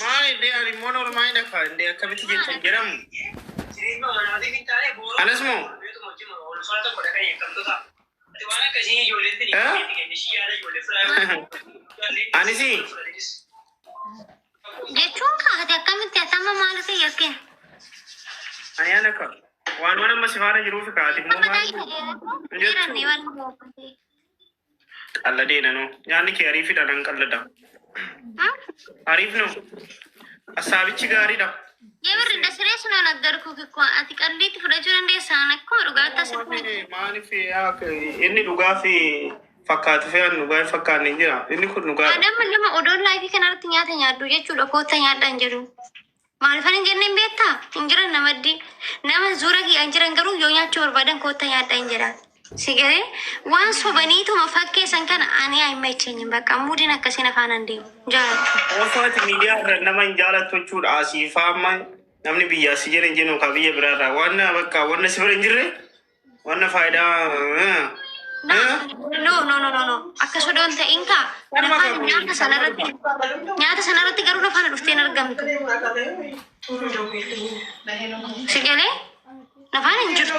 ما يدي أنا مونور ما ينفع عندي كبتي جت جرام أنا اسمه أنا سي jechuun kaate akkamitti atama maaliif yakkin أنا كا وأنا ما سفارة جروف كاتي مو ما الله دينا نو يعني كياريفي دارن كلا دا عارف نو أصابي تجاري دا የምር እንደ ስሬስ ነው ነገርኩህ እኮ አትቀልድ ፍረጁን እንደ ሳነኩ ሩጋታ ሰጥተኝ ማኒፍ ያ እኒ ዱጋፊ ፈካት ፈን ዱጋይ ፈካን እንጂ እኒ ኩ ዱጋ አደም ለማ ኦዶን ላይ ከናርት ኛተኛ ዱ jechu ለኮተኛ ዳንጀሩ ማልፈን እንጀነን ቤታ እንጀራ ነመዲ ነመ ዙረጊ እንጀራን ገሩ yoኛቸው ወርባደን ኮተኛ ዳንጀራ ሲገሬ ዋንሶ በኒቱ መፈከ ሰንከን አኔ አይመቸኝም በቃ ሙዲን አከሰነ ፋና እንዴ ጃላ ወፋት ሚዲያ ረነማን ጃላቶቹ አሲፋማ namni biyya sijiren jeno ka biyya birara wanna sibren jirre wanna faida no akkaso don ta inka nyaata sanarratti garu na fana dufteen argamtu sigale na fana injirtu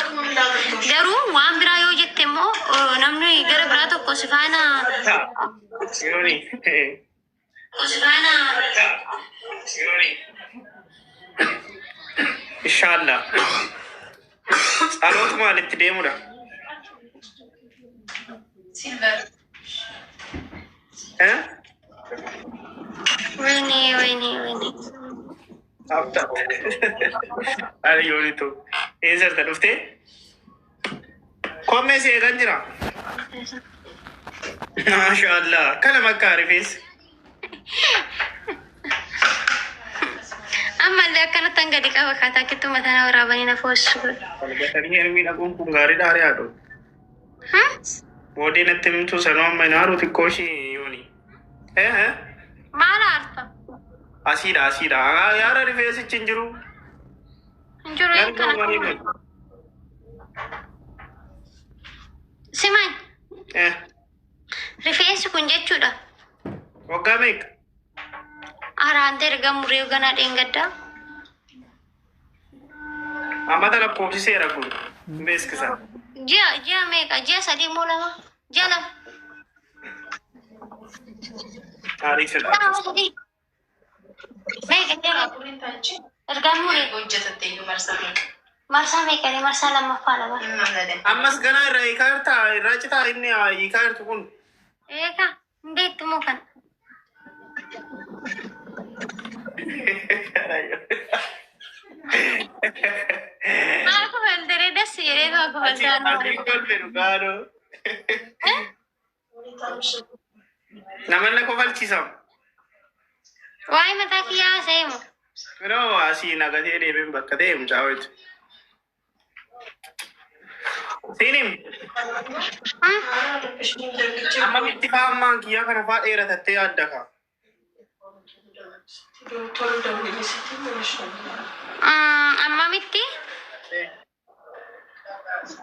garu waan biraa yoo jette immoo namni gara biraa tokko sifaana ኢንሻአላህ ጸሎት ማለት ደሙዳ ሲልቨር ወይኔ አብታ አሪዮሪቶ ኤዘር ተዱፍቴ ኮሜሲ ገንጅራ ማሻአላህ ከለመካሪ ፌስ ammallee akkanatti hanga dhiqaa fakkaataa kittu mataan waraabanii na foossu albatanii miidhaguun kun gaarii dhaarii haadhu boodee natti himtu sanoo amma inaaru xiqqooshi yooni maal aarta asiidha yaara rifeesichi hin jiru siman rifeensi kun jechuudha waggaa meeqa arante erga muree gana dhengadda amata la koofsi seera kun beeskisa ji'a meeqa ji'a sadii moo lama ji'a lama taariifidha meeqa ji'a erga muree marsaa meeqani marsaa lammaffaa lama ammas gana irraa hiikaarta irraa citaa inni hiikaartu kun eeka hindeettu moo kana aku berdiri dah sih, aku berdiri. Namanya kau valcisam. Wah, mata kia saya mu. Pero asih naga dia dia memang kade menjawab. Sinim. Amma mesti paham kia karena Pak era tete ada kah? amma miti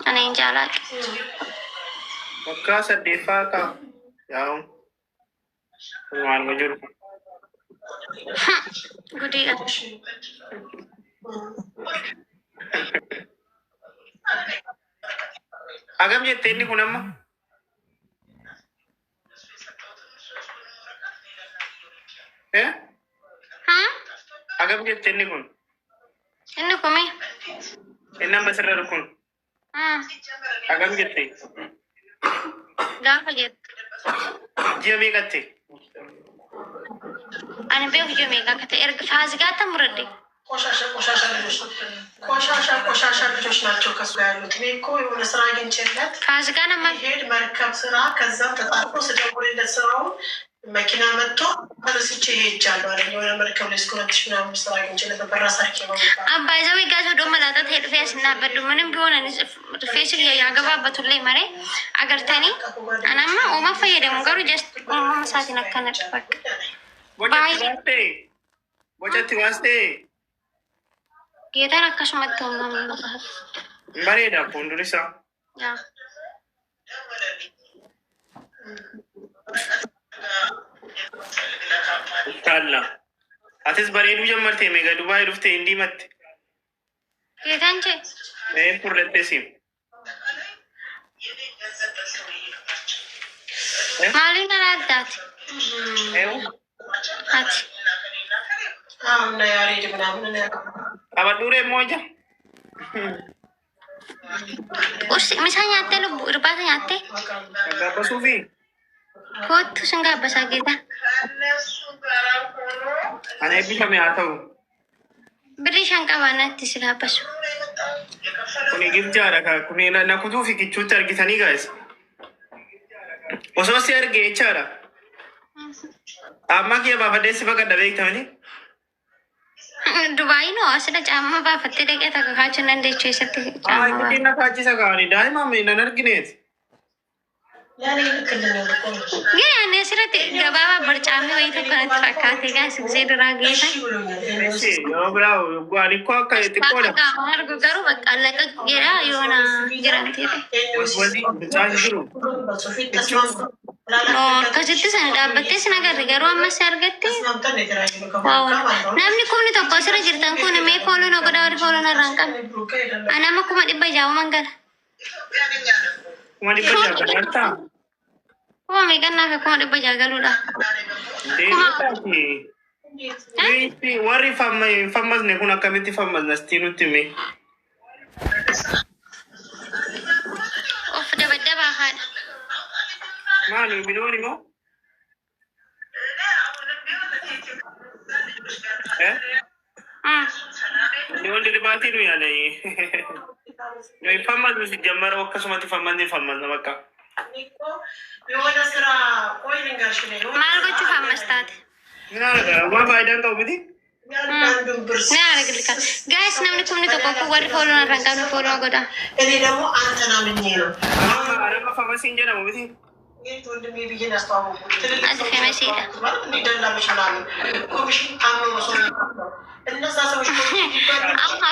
ana injala maka sedefa ka yang luar majur gudi agam je tendi kunamma agam je tendi kun ini kumi enam besar rukun agam je te dah kajet dia megate ana be hujjo mega kata erg fazgata muradi ቆሻሻ ልጆች ናቸው ከሱ ጋር ያሉት። እኔ እኮ የሆነ ስራ አግኝቼለት ፋዝጋና ሄድ መርከብ ስራ ከዛም ተጣጥፎ ስደውልለት ስራውን መኪና መጥቶ ተረስቼ ሄጃለሁ አለኝ። የሆነ መርከብ ላይ እስከ 2000 ምናምን ስራ አግኝቼለት ነበር። ራሳቸው ነው አባይዘው ጋር ሄዶ መላጣት ሄድ ፌስ እና በዱ ምንም ቢሆን ፌስ ያገባበት ላይ ማሬ አገርተኒ አናማ ኦማ ፈየደሙ ጋሩ ጀስት ኦማ ሳቲና ከነጥፈክ ቦጨቲ ዋስቴ ጌታን አካሽመተው ነው ባሬዳ ፖንዱሪሳ ያ ታላ Atis bareedu jammartee meeqa Dubaay dhuftee hin diimatte. Geetaanche. Furdattee siim. Maaliin ala addaati? Ati. Amna yaariidhi ምናምን Qabadhuuree mooja. Misa nyaattee lubbu irbaata nyaattee? Gabbasuufi. Kootu sin gaabbasaa geetaan. Ana eebbifame haa ta'u. Birrii shan qabaanatti si gaabbasu. Kuni gifjaadha kuni na kutuu fi kichuutti argitanii gaa'es. Osoo si arge jechaadha. Amma kiyya baafadhee si baqadha beektamanii. Dubaay noo asirra caamma baafattee dhaqee takka kaachuu dandeechuu eessatti caamma Itti na kaachisa kaa'anii daa'ima nan argineeti. yaani ልክልኝ እኮ Gee ani asirratti gabaabaa barcaamee wayii tokko natti fakkaate gaas gisee duraa geeta. Yoo biraa waan ikkoo akka xiqqoodha. Akka argu garuu bakka laqa geeraa yoona jiranteedha. Bicaan jiru. Akkasitti sana dhaabbattee sin agarre garuu ammas argatte. ተስማምተን የተለያዩ ነው Namni kumni tokko asirra jirtan kun mee fooloon ogodaa wali fooloon irraa hin qabne. Anama 100 mangala. Kuma dhibba jaagalataa. Kuma meeqannaa fi 100 jaagaluudha. Warri fammasne kun akkamitti fammasna stii nutti hime. Of dabadabaa haadha. Maali binooni moo? Wanti dhibaatii nu yaada. Fammasnu si jammara akkasumatti fammasna bakka. የሆነ ስራ ቆይ ልንገርሽ Maal gochuuf ammas taate? Waan faayidaan qabu miti. ያንዱን ብር Ni argilka. Guys, namni kumni tokko kun warri fooloon irraa hin qabne fooloon ogodaa. እኔ ደግሞ አንተን አምኜ ነው Adama famasiin jedhamu miti. ይህ ወንድሜ ብዬ ያስተዋወቁት ትልልቅ Ati femeesiidha. ደላሎች ምናምን ኮሚሽን ታምኖ ሰው እነዛ ሰዎች Amma